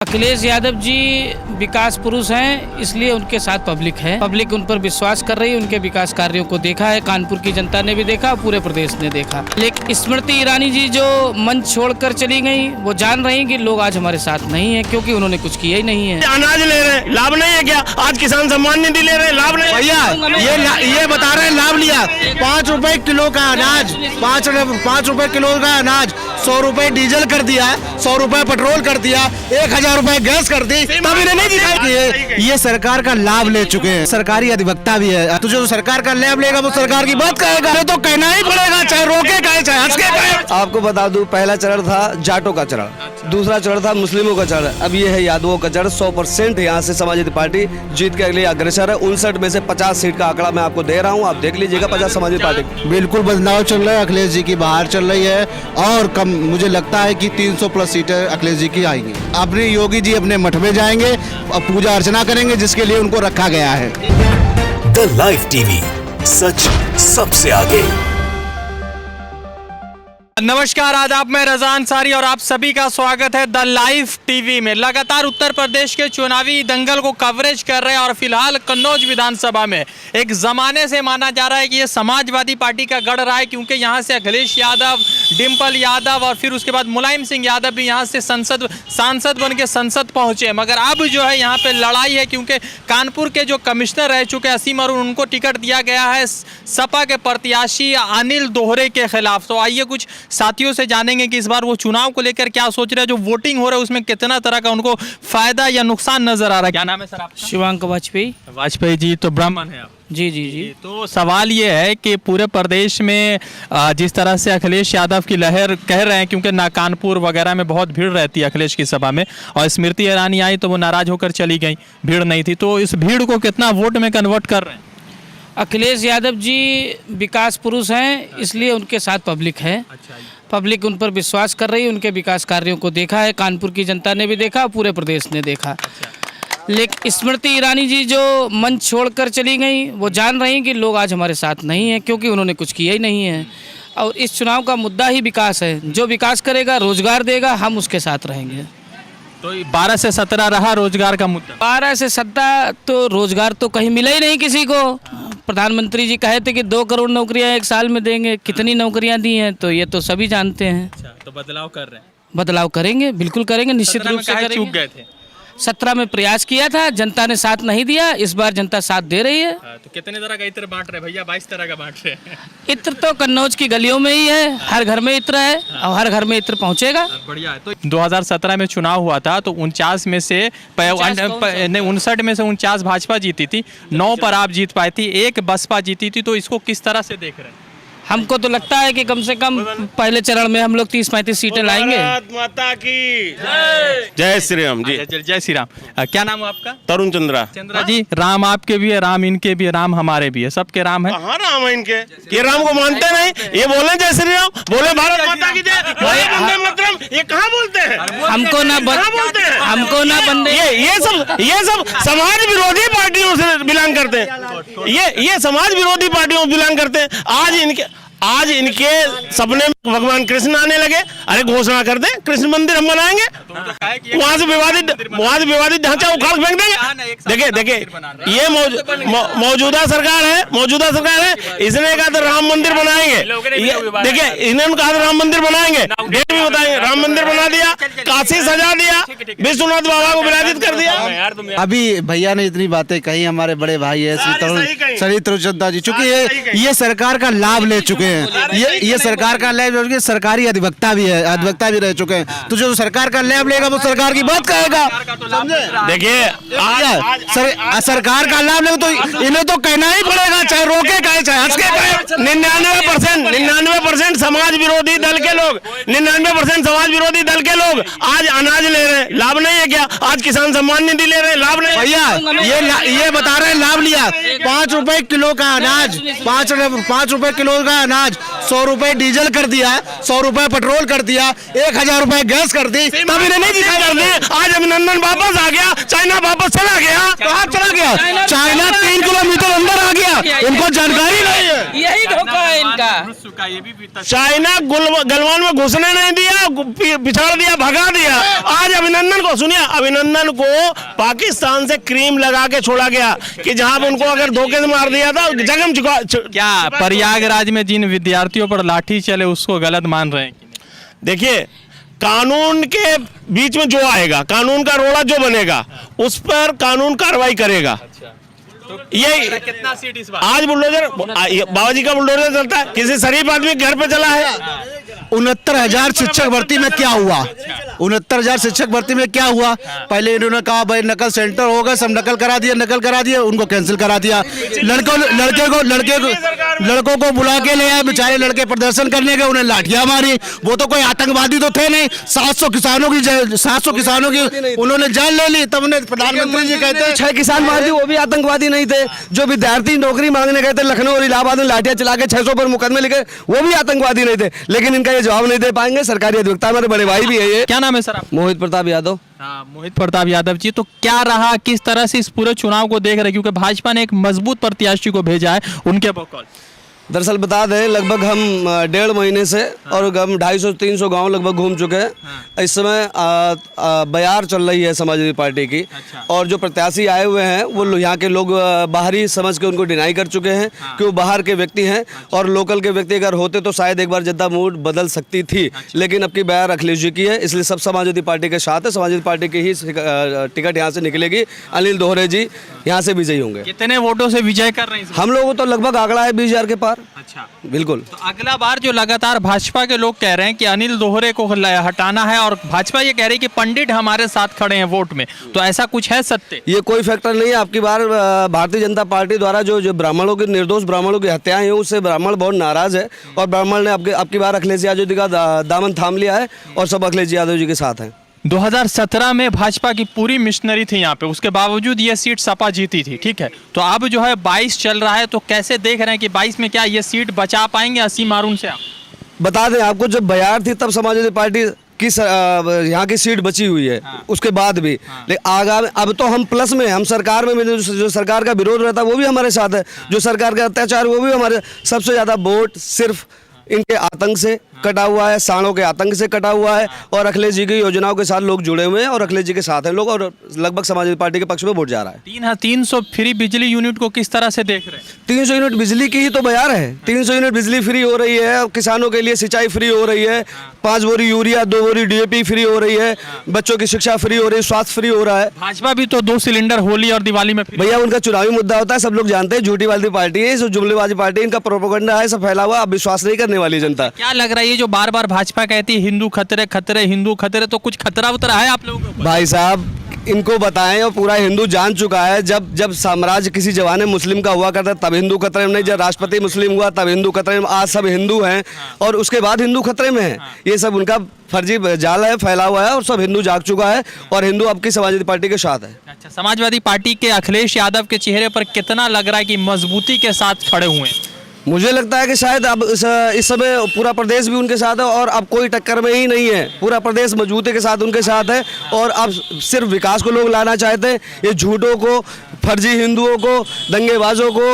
अखिलेश यादव जी विकास पुरुष हैं, इसलिए उनके साथ पब्लिक है। पब्लिक उन पर विश्वास कर रही है। उनके विकास कार्यों को देखा है, कानपुर की जनता ने भी देखा, पूरे प्रदेश ने देखा। लेकिन स्मृति ईरानी जी जो मंच छोड़कर चली गई, वो जान रही कि लोग आज हमारे साथ नहीं है, क्योंकि उन्होंने कुछ किया ही नहीं है। अनाज ले रहे हैं, लाभ नहीं है क्या? आज किसान सम्मान निधि ले रहे हैं, लाभ नहीं। भैया ये बता रहे हैं लाभ लिया। 5 रुपए किलो का अनाज, 5 रुपए किलो का अनाज, 100 रुपए डीजल कर दिया, 100 रुपए पेट्रोल कर दिया, 1000 रुपए गैस कर दी। तब इन्हें नहीं दिखाई कि ये सरकार का लाभ ले चुके हैं। सरकारी अधिवक्ता भी है, तो जो सरकार का लाभ लेगा वो सरकार की बात कहेगा, तो कहना ही पड़ेगा, चाहे रोके कहे चाहे हंस के कहे। आपको बता दूं, पहला चरण था जाटों का चरण, दूसरा चरण था मुस्लिमों का चरण, अब ये है यादवों का चरण। 100% यहाँ से समाजवादी पार्टी जीत के अगले अग्रसर है। 59 में से 50 सीट का आंकड़ा मैं आपको दे रहा हूँ, आप देख लीजिएगा। 50 समाजवादी पार्टी बिल्कुल बदलाव चल रहा है। अखिलेश जी की बाहर चल रही है और कम मुझे लगता है कि 300+ सीटें अखिलेश जी की आएंगी। अपने योगी जी अपने मठ में जाएंगे और पूजा अर्चना करेंगे, जिसके लिए उनको रखा गया है। द लाइव टीवी, सच सबसे आगे। नमस्कार, आदाब, मैं रज़ा अंसारी और आप सभी का स्वागत है द लाइव टीवी में। लगातार उत्तर प्रदेश के चुनावी दंगल को कवरेज कर रहे हैं और फिलहाल कन्नौज विधानसभा में एक ज़माने से माना जा रहा है कि ये समाजवादी पार्टी का गढ़ रहा है, क्योंकि यहाँ से अखिलेश यादव, डिम्पल यादव और फिर उसके बाद मुलायम सिंह यादव भी यहाँ से सांसद बन के संसद पहुँचे। मगर अब जो है यहाँ पर लड़ाई है, क्योंकि कानपुर के जो कमिश्नर रह चुके असीम अरुण, उनको टिकट दिया गया है सपा के प्रत्याशी अनिल दोहरे के खिलाफ। तो आइए कुछ साथियों से जानेंगे कि इस बार वो चुनाव को लेकर क्या सोच रहे हैं, जो वोटिंग हो रहा है उसमें कितना तरह का उनको फायदा या नुकसान नजर आ रहा है। क्या नाम है सर आपका? शिवांक वाजपेयी जी। तो ब्राह्मण है आप? जी जी जी। तो सवाल ये है कि पूरे प्रदेश में जिस तरह से अखिलेश यादव की लहर कह रहे हैं, क्योंकि कानपुर वगैरह में बहुत भीड़ रहती है अखिलेश की सभा में, और स्मृति ईरानी आई तो वो नाराज होकर चली गई, भीड़ नहीं थी। तो इस भीड़ को कितना वोट में कन्वर्ट कर रहे हैं? अखिलेश यादव जी विकास पुरुष हैं, इसलिए उनके साथ पब्लिक है। पब्लिक उन पर विश्वास कर रही है। उनके विकास कार्यों को देखा है, कानपुर की जनता ने भी देखा, पूरे प्रदेश ने देखा। लेकिन स्मृति ईरानी जी जो मंच छोड़कर चली गई, वो जान रही कि लोग आज हमारे साथ नहीं है, क्योंकि उन्होंने कुछ किया ही नहीं है। और इस चुनाव का मुद्दा ही विकास है। जो विकास करेगा, रोजगार देगा, हम उसके साथ रहेंगे। तो 12 से 17 रहा रोजगार का मुद्दा। 12 से 17 तो रोजगार तो कहीं मिला ही नहीं किसी को। प्रधानमंत्री जी कहे थे कि 2 करोड़ नौकरियां 1 साल में देंगे, कितनी नौकरियां दी हैं तो ये तो सभी जानते हैं। अच्छा, तो बदलाव कर रहे हैं? बदलाव करेंगे, बिल्कुल करेंगे, निश्चित रूप से करेंगे। चूक गए थे 17 में प्रयास किया था, जनता ने साथ नहीं दिया। इस बार जनता साथ दे रही है। तो कितने तरह का इत्र बांट रहे भैया? 22 तरह का बांट रहे हैं। इत्र तो कन्नौज की गलियों में ही है, हर घर में इत्र है और हर घर में इत्र पहुंचेगा। बढ़िया है। तो 2017 में चुनाव हुआ था, तो 49 में से 59 में से 49 भाजपा जीती थी, 9 पर आप जीत पाई थी, 1 बसपा जीती थी। तो इसको किस तरह से देख रहे हैं? हमको तो लगता है कि कम से कम पहले चरण में हम लोग 30-35 सीटें लाएंगे। माता की जय श्री राम जी। जय श्री राम। क्या नाम है आपका? तरुण चंद्रा जी। राम आपके भी है, राम इनके भी है, राम हमारे भी है, सबके राम है। हाँ, राम है इनके। ये राम को मानते नहीं, ये बोले जय श्री राम, बोले भारत माता की जय, बोले वंदे मातरम, ये कहाँ बोलते हैं? हमको ना बोलते हैं, हमको ना बंदे। ये सब समाज विरोधी पार्टियों से बिलोंग करते हैं। ये समाज विरोधी पार्टियों से बिलोंग करते हैं। आज इनके सपने में भगवान कृष्ण आने लगे। अरे घोषणा कर दें कृष्ण मंदिर हम बनाएंगे, वहाँ से विवादित ढांचा उखाड़ फेंक देंगे। देखिए ये मौजूदा सरकार है, इसने कहा तो राम मंदिर बनाएंगे। देखिए इन्होंने कहा तो राम मंदिर बनाएंगे, डेट भी बताएंगे। राम मंदिर बना दिया, काशी सजा दिया, विश्वनाथ बाबा को विराजित कर दिया। अभी भैया ने इतनी बातें कही, हमारे बड़े भाई है श्री तरुण चंद्रा जी, चूंकि ये सरकार का लाभ ले चुके हैं। ये सरकार का लाभ, सरकारी अधिवक्ता भी है, अधिवक्ता भी रह चुके हैं। तो जो सरकार का लाभ लेगा वो सरकार की बात कहेगा, समझे? देखिए सरकार का लाभ लेगा तो इन्हें तो कहना ही पड़ेगा, चाहे रोके कहे चाहे हंस के कहे। 99% समाज विरोधी दल के लोग, 99% समाज विरोधी दल के लोग आज अनाज ले रहे हैं, लाभ नहीं है क्या? आज किसान सम्मान निधि ले रहे हैं, लाभ नहीं। भैया ये बता रहे हैं लाभ लिया। 5 रुपए किलो का अनाज, 5 रुपए किलो का अनाज, 100 रुपए डीजल कर दिया, 100 रुपए पेट्रोल कर दिया, 1000 रुपए गैस कर दी। तब इन्हें नहीं दिखाई। आज अभिनंदन वापस आ गया, चाइना वापस चला गया। कहाँ चला गया? चाइना 3 3 किलोमीटर अंदर आ गया, इनको जानकारी नहीं है। यही धोखा है इनका। चाइना गलवान में घुसने नहीं दिया, पिछाड़ दिया, भगा दिया। आज अभिनंदन को सुनिए, अभिनंदन को पाकिस्तान से क्रीम लगा के छोड़ा गया कि जहां उनको अगर धोखे से मार दिया था जगम चुका। क्या प्रयागराज में जिन विद्यार्थियों पर लाठी चले उसको गलत मान रहे हैं? देखिए, कानून के बीच में जो आएगा, कानून का रोड़ा जो बनेगा उस पर कानून कार्रवाई करेगा। ये कितना सीट इस बार? आज बुलडोजर बाबा जी का बुलडोजर चलता है, किसी शरीफ आदमी के घर पे चला है। 69,000 शिक्षक भर्ती में क्या हुआ? 69,000 शिक्षक भर्ती में क्या हुआ? पहले इन्होंने कहा भाई नकल सेंटर होगा, सब नकल करा दिया, उनको कैंसिल करा दिया। लड़कों को बुला के ले आए, बेचारे लड़के प्रदर्शन करने गए, उन्हें लाठियां मारी। वो तो कोई आतंकवादी तो थे नहीं। 700 किसानों की उन्होंने जान ले ली। तब उन्हें प्रधानमंत्री जी कहते हैं 6 किसान मार दी, वो भी आतंकवादी नहीं थे। जो विद्यार्थी नौकरी मांगने गए थे लखनऊ और इलाहाबाद में लाठियां चला के 600 पर मुकदमे लिखे, वो भी आतंकवादी नहीं थे। लेकिन इनका ये जवाब नहीं दे पाएंगे। सरकारी अधिवक्ता हमारे बड़े भाई भी है ये। क्या नाम है सर आपका? मोहित प्रताप यादव। मोहित प्रताप यादव जी, तो क्या रहा, किस तरह से इस पूरे चुनाव को देख रहे हैं? क्योंकि भाजपा ने एक मजबूत प्रत्याशी को भेजा है, उनके बकौल। दरअसल बता दें, लगभग हम 1.5 महीने से और हम 250-300 गांव लगभग घूम चुके हैं। इस समय बयार चल रही है समाजवादी पार्टी की। और जो प्रत्याशी आए हुए हैं वो यहाँ के लोग बाहरी समझ के उनको डिनाई कर चुके हैं कि वो बाहर के व्यक्ति हैं। और लोकल के व्यक्ति अगर होते तो शायद एक बार जनता मूड बदल सकती थी। लेकिन अब की बयार अखिलेश जी की है, इसलिए सब समाजवादी पार्टी के साथ है। समाजवादी पार्टी की ही टिकट यहाँ से निकलेगी। अनिल दोहरे जी यहाँ से विजयी होंगे। कितने वोटों से विजय कर रहे हैं? हम लोगों तो लगभग आंकड़ा है 20,000 के पार। अच्छा, बिल्कुल। तो अगला बार जो लगातार भाजपा के लोग कह रहे हैं कि अनिल दोहरे को हटाना है, और भाजपा ये कह रही है कि पंडित हमारे साथ खड़े हैं वोट में, तो ऐसा कुछ है सत्य? ये कोई फैक्टर नहीं है। आपकी बार भारतीय जनता पार्टी द्वारा जो ब्राह्मणों की, निर्दोष ब्राह्मणों की हत्याएं हैं, उससे ब्राह्मण बहुत नाराज है। और ब्राह्मण ने आपकी बार अखिलेश यादव जी का दामन थाम लिया है और सब अखिलेश यादव जी के साथ हैं। 2017 में भाजपा की पूरी मिशनरी थी यहाँ पे, उसके बावजूद ये सीट सपा जीती थी, ठीक है। तो अब जो है 22 चल रहा है, तो कैसे देख रहे हैं कि 22 में क्या ये सीट बचा पाएंगे 80 मारून से? आप बता दें आपको, जब बयार थी तब समाजवादी पार्टी की यहाँ की सीट बची हुई है। उसके बाद भी लेकिन आगामी अब तो हम प्लस में, हम सरकार में जो सरकार का विरोध रहता है वो भी हमारे साथ है। जो सरकार का अत्याचार वो भी हमारे। सबसे ज़्यादा वोट सिर्फ इनके आतंक से कटा हुआ है, साणों के आतंक से कटा हुआ है। और अखिलेश जी की योजनाओं के साथ लोग जुड़े हुए हैं और अखिलेश जी के साथ हैं लोग, और लगभग समाजवादी पार्टी के पक्ष में वोट जा रहा है। 300 फ्री बिजली यूनिट को किस तरह से देख रहे हैं? 300 यूनिट बिजली की ही तो बयार है। 300 यूनिट बिजली फ्री हो रही है, किसानों के लिए सिंचाई फ्री हो रही है, 5 बोरी यूरिया, 2 बोरी DAP फ्री हो रही है, बच्चों की शिक्षा फ्री हो रही है, स्वास्थ्य फ्री हो रहा है। भाजपा भी तो 2 सिलेंडर होली और दिवाली में भैया उनका चुनावी मुद्दा होता है, सब लोग जानते हैं। झूठी वाली पार्टी है, जुमलेबाजी पार्टी, इनका प्रोपेगेंडा है, सब फैला हुआ। अब विश्वास नहीं करने वाली जनता। क्या लग रहा है ये जो बार बार भाजपा कहती है हिंदू खतरे खतरे हिंदू खतरे, तो कुछ खतरा उतरा है आप लोगों को? भाई साहब इनको बताएं, और पूरा हिंदू जान चुका है। जब साम्राज्य किसी जमाने मुस्लिम का हुआ करता तब हिंदू खतरे में नहीं, जब राष्ट्रपति मुस्लिम हुआ तब हिंदू खतरे में। आज सब हिंदू हैं और उसके बाद हिंदू खतरे में है। ये सब उनका फर्जी जाल है, फैला हुआ है, और सब हिंदू जाग चुका है और हिंदू अब की समाजवादी पार्टी के साथ है। अच्छा, समाजवादी पार्टी के अखिलेश यादव के चेहरे पर कितना लग रहा है कि मजबूती के साथ खड़े हुए हैं? मुझे लगता है कि शायद अब इस समय पूरा प्रदेश भी उनके साथ है, और अब कोई टक्कर में ही नहीं है। पूरा प्रदेश मजबूती के साथ उनके साथ है, और अब सिर्फ विकास को लोग लाना चाहते हैं। ये झूठों को, फर्जी हिंदुओं को, दंगेबाजों को,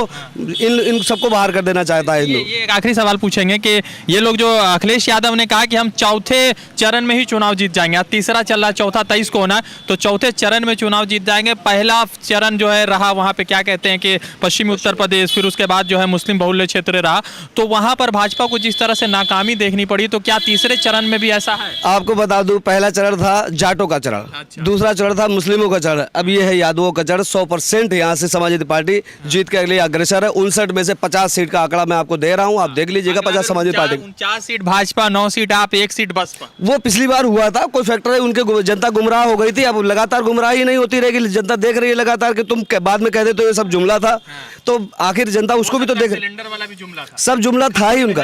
इन सबको बाहर कर देना चाहता है हिंदू। ये एक आखिरी सवाल पूछेंगे कि ये लोग जो अखिलेश यादव ने कहा कि हम चौथे चरण में ही चुनाव जीत जाएंगे, अब तीसरा चल रहा, चौथा 23 को होना, तो चौथे चरण में चुनाव जीत जाएंगे। पहला चरण जो है रहा वहाँ पे क्या कहते हैं कि पश्चिमी उत्तर प्रदेश, फिर उसके बाद जो है मुस्लिम बहुल्य क्षेत्र रहा, तो वहाँ पर भाजपा को जिस तरह से नाकामी देखनी पड़ी, तो क्या तीसरे चरण में भी ऐसा है? आपको बता दूं, पहला चरण था जाटों का चरण, दूसरा चरण था मुस्लिमों का चरण, अब ये है यादवों का चरण। 100% यहाँ से समाजवादी पार्टी जीत के अगले अग्रसर है। 59 में से 50 सीट का आंकड़ा मैं आपको दे रहा हूँ, आप देख लीजिएगा। 50 Samajwadi party, 49 seat Bhajpa, 9 seat आप, 1 सीट बसपा। वो पिछली बार हुआ था, कोई फैक्टर है, उनके जनता गुमराह हो गई थी। अब लगातार गुमराही नहीं होती रहेगी, जनता देख रही है लगातार कि तुम बाद में कहते तो ये सब जुमला था, तो आखिर जनता उसको भी तो देख। सिलेंडर वाला भी जुमला था, सब जुमला था ही उनका।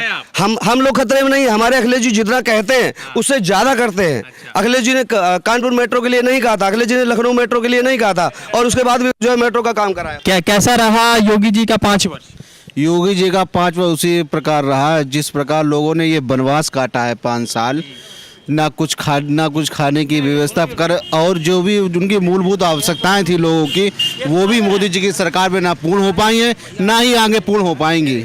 हम लोग खतरे में नहीं, हमारे अखिलेश जी जितना कहते हैं उससे ज्यादा करते हैं। अखिलेश जी ने कानपुर मेट्रो के लिए नहीं कहा था, अखिलेश जी ने लखनऊ मेट्रो के लिए नहीं कहा था, और उसके बाद भी जो है मेट्रो का काम कराया। क्या कैसा रहा योगी जी का 5 वर्ष? योगी जी का 5 वर्ष उसी प्रकार रहा जिस प्रकार लोगों ने ये वनवास काटा है 5 साल, ना कुछ खाने की व्यवस्था कर, और जो भी उनकी मूलभूत आवश्यकताएं थी लोगों की, वो भी मोदी जी की सरकार में ना पूर्ण हो पाई हैं, ना ही आगे पूर्ण हो पाएंगी।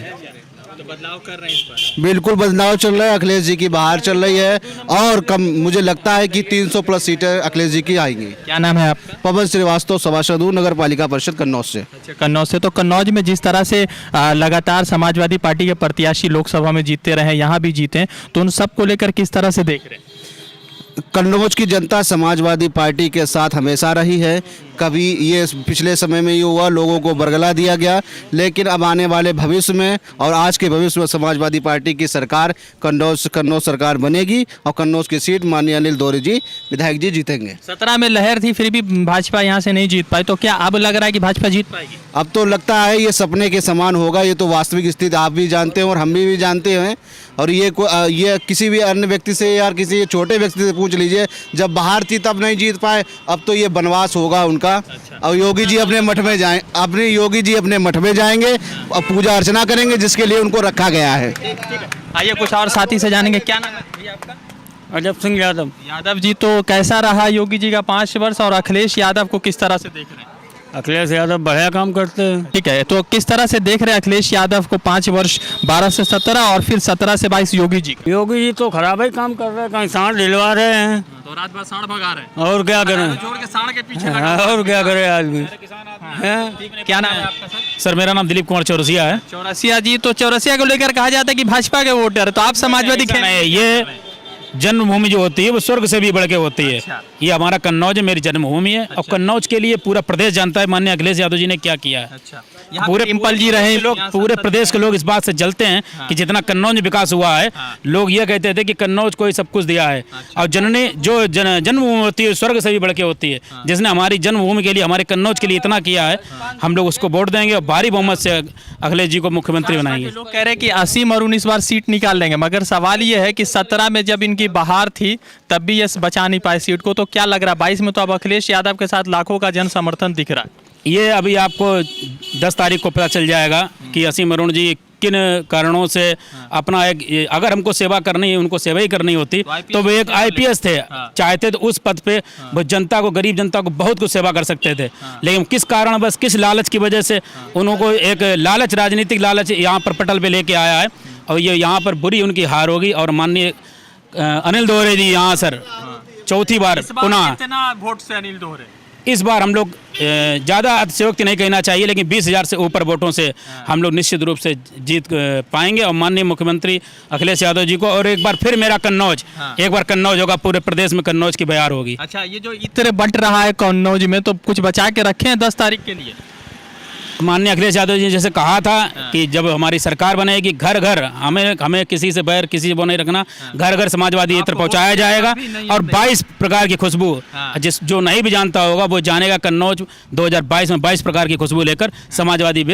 तो बदलाव कर रहे हैं इस पर। बिल्कुल बदलाव चल रहा है, अखिलेश जी की बाहर चल रही है, और कम मुझे लगता है कि 300 प्लस सीटें अखिलेश जी की आएंगी। क्या नाम है आपका? पवन श्रीवास्तव, सभासद हूँ, नगर पालिका परिषद कन्नौज से। अच्छा, कन्नौज से। तो कन्नौज में जिस तरह से लगातार समाजवादी पार्टी के प्रत्याशी लोकसभा में जीतते रहे, यहाँ भी जीते, तो उन सबको लेकर किस तरह से देख रहे हैं? कन्नौज की जनता समाजवादी पार्टी के साथ हमेशा रही है। कभी ये पिछले समय में ये हुआ, लोगों को बरगला दिया गया, लेकिन अब आने वाले भविष्य में और आज के भविष्य में समाजवादी पार्टी की सरकार कन्नौज सरकार बनेगी, और कन्नौज की सीट माननीय अनिल दोहरे जी विधायक जी जीतेंगे। 17 में लहर थी, फिर भी भाजपा यहाँ से नहीं जीत पाई, तो क्या अब लग रहा है कि भाजपा जीत पाएगी? अब तो लगता है ये सपने के समान होगा। ये तो वास्तविक स्थिति आप भी जानते हैं और हम भी जानते हैं, और ये किसी भी अन्य व्यक्ति से या किसी छोटे व्यक्ति से पूछ लीजिए, जब बाहर थी तब नहीं जीत पाए, अब तो ये बनवास होगा उनका। और योगी जी अपने मठ में जाएंगे और पूजा अर्चना करेंगे, जिसके लिए उनको रखा गया है। आइए कुछ और साथी से जानेंगे। क्या नाम है भैया आपका? अजब सिंह यादव। यादव जी, तो कैसा रहा योगी जी का 5 वर्ष, और अखिलेश यादव को किस तरह से देख रहे हैं? अखिलेश यादव बढ़िया काम करते हैं। ठीक है, तो किस तरह से देख रहे हैं अखिलेश यादव को 5 वर्ष, 12 से 17 और फिर 17 से 22 योगी जी का? योगी जी तो खराब ही काम कर रहे हैं, कहीं सांड दिलवा रहे हैं, तो रात भर सांड भगा रहे हैं, और क्या करें, जोड़ के सांड के पीछे और क्या करे आदमी। क्या नाम है आपका सर? सर मेरा नाम दिलीप कुमार चौरसिया है। चौरसिया जी, तो चौरसिया को लेकर कहा जाता है कि भाजपा के वोटर, तो आप समाजवादी ये जन्मभूमि जो होती है वो स्वर्ग से भी बढ़ के होती है। ये हमारा कन्नौज मेरी जन्मभूमि है, और कन्नौज के लिए पूरा प्रदेश जानता है माननीय अखिलेश यादव जी ने क्या किया है। पूरे डिम्पल जी रहे लोग, पूरे प्रदेश के लोग इस बात से जलते हैं कि जितना कन्नौज में विकास हुआ है, लोग ये कहते थे कि कन्नौज को ही सब कुछ दिया है, और जन्मभूमि होती है स्वर्ग से भी बढ़ के होती है। जिसने हमारी जन्मभूमि के लिए, हमारे कन्नौज के लिए इतना किया है, हम लोग उसको वोट देंगे और भारी बहुमत से अखिलेश जी को मुख्यमंत्री बनाएंगे। लोग कह रहे हैं कि 80 और 19 बार सीट निकाल लेंगे, मगर सवाल ये है कि 17 में जब इनकी बहार थी तब भी ये बचा नहीं पाए सीट को, तो क्या लग रहा है 22 में तो अब अखिलेश यादव के साथ लाखों का जन समर्थन दिख रहा है? ये अभी आपको 10 तारीख को पता चल जाएगा कि असीम अरुण जी किन कारणों से अपना अगर हमको सेवा करनी है, उनको सेवा ही करनी होती तो वो एक IPS थे, चाहते तो उस पद पे वो जनता को, गरीब जनता को बहुत कुछ सेवा कर सकते थे, लेकिन किस कारण, बस किस लालच की वजह से उनको एक लालच, राजनीतिक लालच यहाँ पर पटल पे लेके आया है, और ये यहाँ पर बुरी उनकी हार होगी। और माननीय अनिल दोहरे जी यहाँ सर चौथी बार पुनः, कितना वोट से अनिल दोहरे? इस बार हम लोग ज़्यादा अतिशयोक्ति नहीं कहना चाहिए, लेकिन 20,000 से ऊपर वोटों से हम लोग निश्चित रूप से जीत पाएंगे, और माननीय मुख्यमंत्री अखिलेश यादव जी को, और एक बार फिर मेरा कन्नौज, एक बार कन्नौज होगा, पूरे प्रदेश में कन्नौज की बयार होगी। अच्छा, ये जो इत्र बंट रहा है कन्नौज में, तो कुछ बचा के रखे हैं 10 तारीख के लिए? माननीय अखिलेश यादव जी ने जैसे कहा था कि जब हमारी सरकार बनेगी, घर घर हमें किसी से बैर, किसी से वो नहीं रखना, घर घर समाजवादी इत्र पहुंचाया जाएगा, और 22 प्रकार की खुशबू, जो नहीं भी जानता होगा वो जानेगा, कन्नौज 2022 में 22 प्रकार की खुशबू लेकर समाजवादी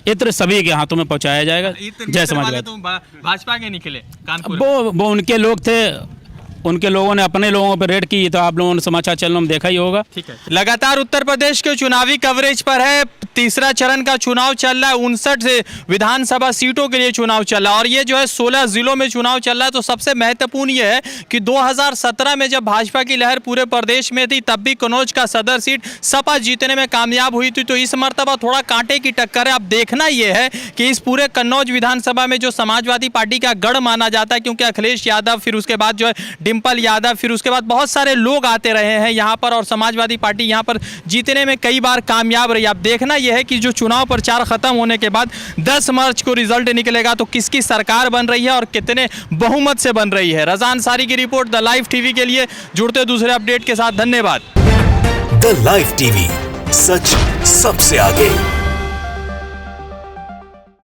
इत्र सभी के हाथों में पहुंचाया जाएगा। जय समाजवादी। भाजपा के निकले कानपुर, वो उनके लोग थे, उनके लोगों ने अपने लोगों पर रेड की, तो आप लोगों ने समाचार चैनलों में देखा ही होगा। ठीक है, लगातार उत्तर प्रदेश के चुनावी कवरेज पर है। तीसरा चरण का चुनाव चल रहा है, 59 विधानसभा सीटों के लिए चुनाव चल रहा है, और ये जो है 16 जिलों में चुनाव चल रहा है। तो सबसे महत्वपूर्ण ये है कि 2017 में जब भाजपा की लहर पूरे प्रदेश में थी, तब भी कन्नौज का सदर सीट सपा जीतने में कामयाब हुई थी। तो इस मर्तबा थोड़ा कांटे की टक्कर है। अब देखना यह है कि इस पूरे कन्नौज विधानसभा में जो समाजवादी पार्टी का गढ़ माना जाता है, क्योंकि अखिलेश यादव, फिर उसके बाद जो है डिम्पल यादव, फिर उसके बाद बहुत सारे लोग आते रहे हैं यहाँ पर, और समाजवादी पार्टी यहाँ पर जीतने में कई बार कामयाब रही। अब देखना यह है कि जो चुनाव प्रचार खत्म होने के बाद 10 मार्च को रिजल्ट निकलेगा, तो किसकी सरकार बन रही है और कितने बहुमत से बन रही है। रज़ा अंसारी की रिपोर्ट द लाइव टीवी के लिए। जुड़ते दूसरे अपडेट के साथ, धन्यवाद। द लाइव टीवी, सच सबसे आगे।